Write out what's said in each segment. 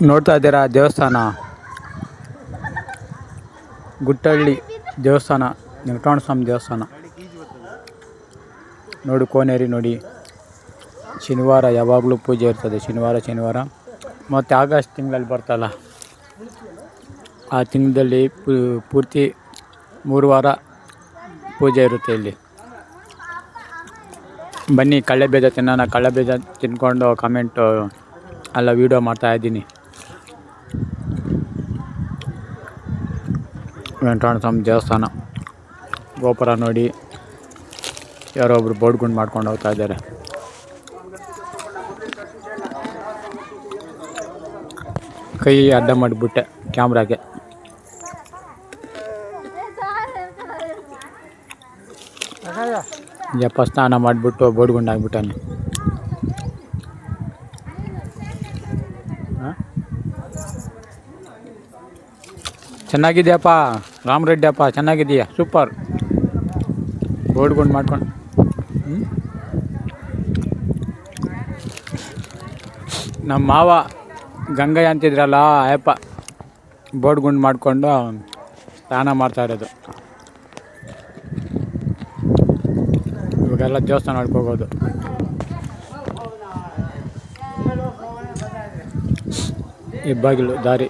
ನೋಡ್ತಾ ಇದ್ದೀರಾ ದೇವಸ್ಥಾನ, ಗುಟ್ಟಳ್ಳಿ ದೇವಸ್ಥಾನ, ವೆಂಕಟರಮಣ ಸ್ವಾಮಿ ದೇವಸ್ಥಾನ ನೋಡಿ. ಕೋನೇರಿ ನೋಡಿ, ಶನಿವಾರ ಯಾವಾಗಲೂ ಪೂಜೆ ಇರ್ತದೆ. ಶನಿವಾರ ಮತ್ತು ಆಗಸ್ಟ್ ತಿಂಗಳಲ್ಲಿ ಬರ್ತಲ್ಲ, ಆ ತಿಂಗಳಲ್ಲಿ ಪೂರ್ತಿ 3 ವಾರ ಪೂಜೆ ಇರುತ್ತೆ ಇಲ್ಲಿ. ಬನ್ನಿ ಕಳ್ಳೆ ಬೀಜ ತಿನ್ನೋಣ. ಕಳ್ಳೆ ಬೀಜ ತಿನ್ಕೊಂಡು ಕಮೆಂಟು ಎಲ್ಲ ವೀಡಿಯೋ ಮಾಡ್ತಾಯಿದ್ದೀನಿ. ವೆಂಕಟರಮಣ ಸ್ವಾಮಿ ದೇವಸ್ಥಾನ ಗೋಪುರ ನೋಡಿ, ಯಾರೊಬ್ರು ಬೋರ್ಡ್ ಗುಂಡು ಮಾಡ್ಕೊಂಡು ಹೋಗ್ತಾ ಇದ್ದಾರೆ. ಕೈ ಅಡ್ಡ ಮಾಡಿಬಿಟ್ಟೆ ಕ್ಯಾಮ್ರಾಗೆ. ಯಪ್ಪ ಸ್ನಾನ ಮಾಡಿಬಿಟ್ಟು ಬೋರ್ಡ್ ಗುಂಡು ಆಗಿಬಿಟ್ಟಾನೆ. ಚೆನ್ನಾಗಿದೆಯಪ್ಪ ರಾಮರೆಡ್ಡಿ ಅಪ್ಪ, ಚೆನ್ನಾಗಿದೆಯಾ? ಸೂಪರ್. ಬೋರ್ಡ್ ಗುಂಡು ಮಾಡ್ಕೊಂಡು ನಮ್ಮ ಮಾವ ಗಂಗಯ್ಯ ಅಂತಿದ್ರಲ್ಲ, ಅಯ್ಯಪ್ಪ ಬೋರ್ಡ್ ಗುಂಡು ಮಾಡಿಕೊಂಡು ಸ್ನಾನ ಮಾಡ್ತಾ ಇರೋದು. ಇವಾಗೆಲ್ಲ ದೇವಸ್ಥಾನ ನೋಡ್ಕೋಬೋದು. ಇಬ್ಬಾಗಿಲು ದಾರಿ.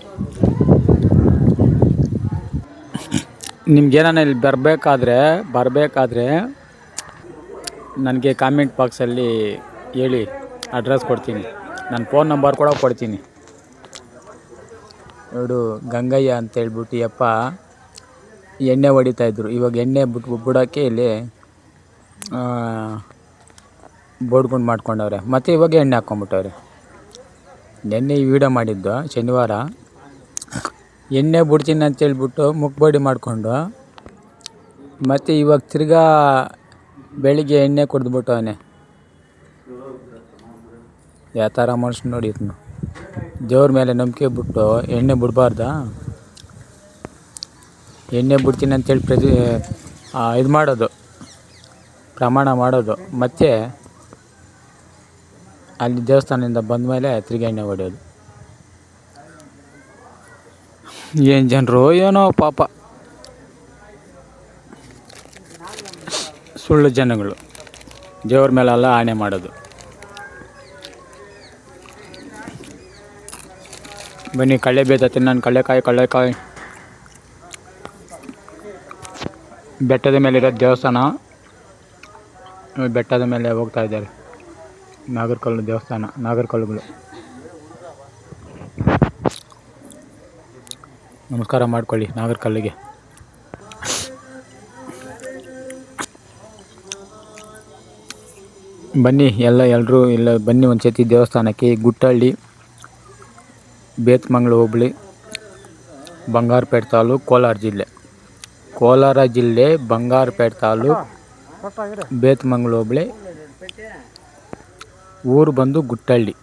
ನಿಮ್ಗೇನ ಇಲ್ಲಿ ಬರಬೇಕಾದ್ರೆ ನನಗೆ ಕಾಮೆಂಟ್ ಬಾಕ್ಸಲ್ಲಿ ಹೇಳಿ, ಅಡ್ರೆಸ್ ಕೊಡ್ತೀನಿ. ನನ್ನ ಫೋನ್ ನಂಬರ್ ಕೂಡ ಕೊಡ್ತೀನಿ. ನೋಡು, ಗಂಗಯ್ಯ ಅಂತೇಳ್ಬಿಟ್ಟು ಯಪ್ಪ ಎಣ್ಣೆ ಹೊಡಿತಾಯಿದ್ರು. ಇವಾಗ ಎಣ್ಣೆ ಬಿಡೋಕ್ಕೆ ಇಲ್ಲಿ ಬೋರ್ಡ್ ಗುಂಡು ಮಾಡ್ಕೊಂಡವ್ರೆ. ಮತ್ತು ಇವಾಗ ಎಣ್ಣೆ ಹಾಕ್ಕೊಂಬಿಟ್ಟವ್ರೆ. ನೆನ್ನೆ ಈ ವಿಡಿಯೋ ಮಾಡಿದ್ದು ಶನಿವಾರ. ಎಣ್ಣೆ ಬಿಡ್ತೀನಿ ಅಂತೇಳ್ಬಿಟ್ಟು ಮುಖಬಡಿ ಮಾಡಿಕೊಂಡು, ಮತ್ತು ಇವಾಗ ತಿರ್ಗಾ ಬೆಳಿಗ್ಗೆ ಎಣ್ಣೆ ಕುಡಿದ್ಬಿಟ್ಟವನೆ. ಯಾವ ಥರ ಮನುಷ್ಯ ನೋಡಿ ಇದನ್ನು. ದೇವ್ರ ಮೇಲೆ ನಂಬಿಕೆ ಬಿಟ್ಟು ಎಣ್ಣೆ ಬಿಡಬಾರ್ದಾ? ಎಣ್ಣೆ ಬಿಡ್ತೀನಿ ಅಂತೇಳಿ ಇದು ಮಾಡೋದು, ಪ್ರಮಾಣ ಮಾಡೋದು, ಮತ್ತು ಅಲ್ಲಿ ದೇವಸ್ಥಾನದಿಂದ ಬಂದ ಮೇಲೆ ತಿರ್ಗಿ ಎಣ್ಣೆ ಹೊಡೆಯೋದು. ಏನು ಜನರು ಏನೋ ಪಾಪ, ಸುಳ್ಳು ಜನಗಳು. ದೇವ್ರ ಮೇಲೆಲ್ಲ ಆಣೆ ಮಾಡೋದು. ಬನ್ನಿ ಕಳ್ಳೆ ಬೀಜ ತಿನ್ನೋಣ. ಕಳ್ಳೆಕಾಯಿ ಬೆಟ್ಟದ ಮೇಲಿರೋ ದೇವಸ್ಥಾನ. ಬೆಟ್ಟದ ಮೇಲೆ ಹೋಗ್ತಾ ಇದ್ದಾರೆ. ನಾಗರಕಲ್ಲು ದೇವಸ್ಥಾನ, ನಾಗರಕಲ್ಲುಗಳು. ನಮಸ್ಕಾರ ಮಾಡ್ಕೊಳ್ಳಿ ನಾಗರಕಲ್ಲಿಗೆ. ಬನ್ನಿ ಎಲ್ಲರೂ ಇಲ್ಲ ಬನ್ನಿ ಒಂದು ಸತಿ ದೇವಸ್ಥಾನಕ್ಕೆ. ಗುಟ್ಟಳ್ಳಿ, ಬೇತಮಂಗಲ ಹೋಬಳಿ, ಬಂಗಾರಪೇಟೆ ತಾಲೂಕು, ಕೋಲಾರ ಜಿಲ್ಲೆ ಬಂಗಾರಪೇಟೆ ತಾಲೂಕು, ಬೇತಮಂಗಲ ಹೋಬಳಿ. ಊರು ಬಂದು ಗುಟ್ಟಳ್ಳಿ.